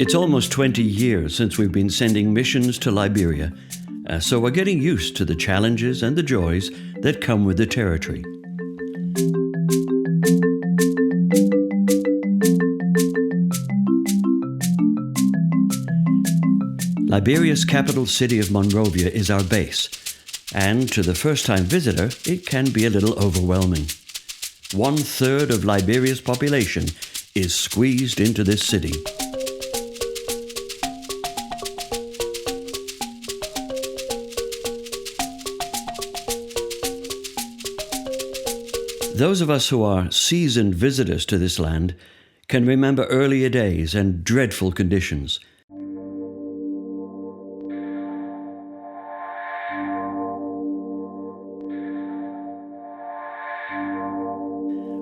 It's almost 20 years since we've been sending missions to Liberia, so we're getting used to the challenges and the joys that come with the territory. Liberia's capital city of Monrovia is our base, and to the first-time visitor, it can be a little overwhelming. 1/3 of Liberia's population is squeezed into this city. Those of us who are seasoned visitors to this land can remember earlier days and dreadful conditions.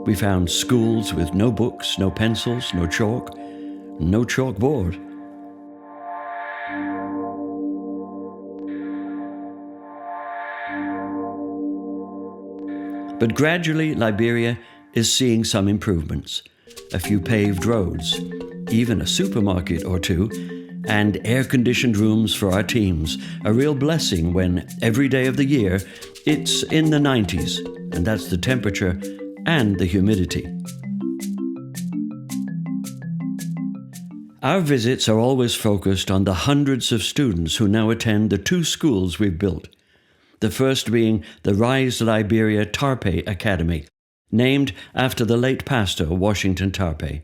We found schools with no books, no pencils, no chalk, no chalkboard. But gradually, Liberia is seeing some improvements. A few paved roads, even a supermarket or two, and air-conditioned rooms for our teams. A real blessing when every day of the year it's in the 90s, and that's the temperature and the humidity. Our visits are always focused on the hundreds of students who now attend the 2 schools we've built. The first being the Rise Liberia Tarpe Academy, named after the late pastor Washington Tarpe.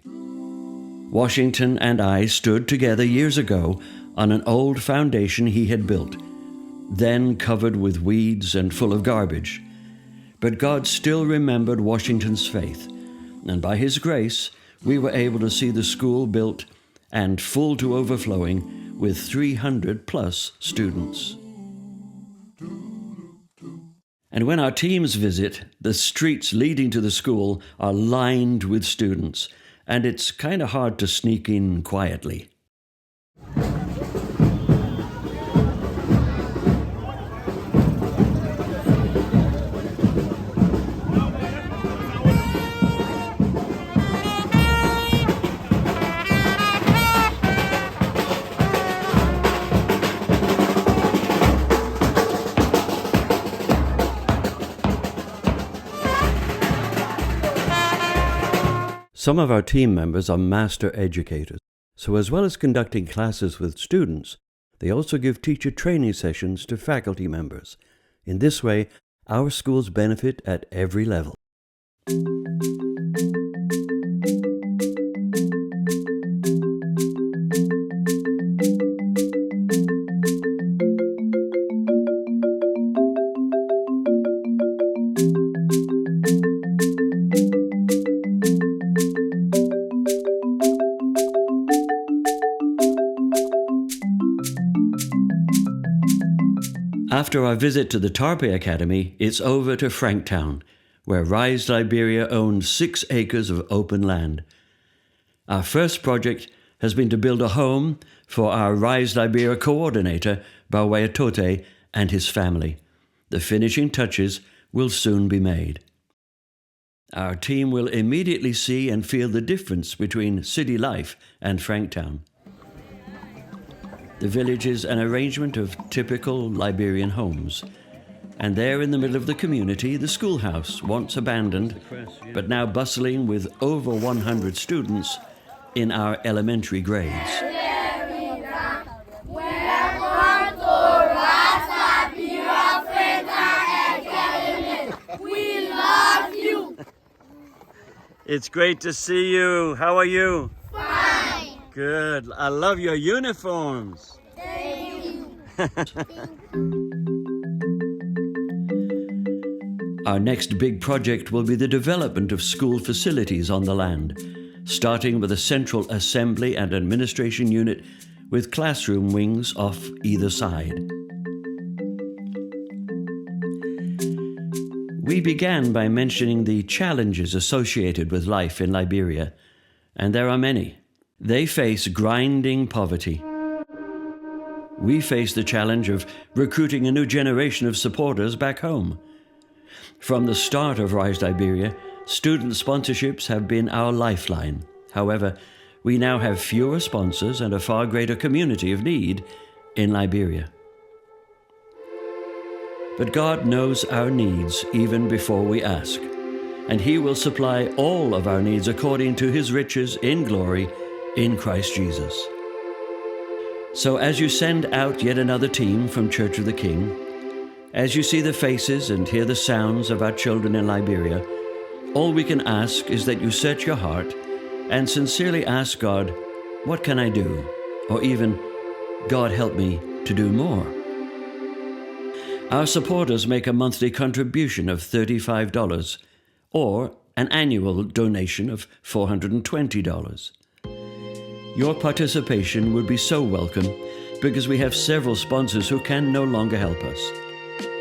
Washington and I stood together years ago on an old foundation he had built, then covered with weeds and full of garbage. But God still remembered Washington's faith, and by His grace, we were able to see the school built and full to overflowing with 300+ students. And when our teams visit, the streets leading to the school are lined with students, and it's kind of hard to sneak in quietly. Some of our team members are master educators, so as well as conducting classes with students, they also give teacher training sessions to faculty members. In this way, our schools benefit at every level. After our visit to the Tarpe Academy, it's over to Franktown, where Rise Liberia owns 6 acres of open land. Our first project has been to build a home for our Rise Liberia coordinator, Tote, and his family. The finishing touches will soon be made. Our team will immediately see and feel the difference between city life and Franktown. The village is an arrangement of typical Liberian homes. And there in the middle of the community, the schoolhouse, once abandoned, but now bustling with over 100 students in our elementary grades. Welcome to Rise Liberia Academy. We love you. It's great to see you. How are you? Fine. Good. I love your uniforms. Thank you. Our next big project will be the development of school facilities on the land, starting with a central assembly and administration unit with classroom wings off either side. We began by mentioning the challenges associated with life in Liberia, and there are many. They face grinding poverty. We face the challenge of recruiting a new generation of supporters back home. From the start of Rise Liberia, student sponsorships have been our lifeline. However, we now have fewer sponsors and a far greater community of need in Liberia. But God knows our needs even before we ask, and He will supply all of our needs according to His riches in glory in Christ Jesus. So as you send out yet another team from Church of the King, as you see the faces and hear the sounds of our children in Liberia, all we can ask is that you search your heart and sincerely ask God, what can I do? Or even, God, help me to do more. Our supporters make a monthly contribution of $35 or an annual donation of $420. Your participation would be so welcome because we have several sponsors who can no longer help us.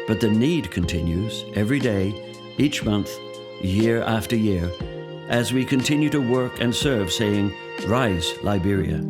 But the need continues every day, each month, year after year, as we continue to work and serve, saying, Rise, Liberia.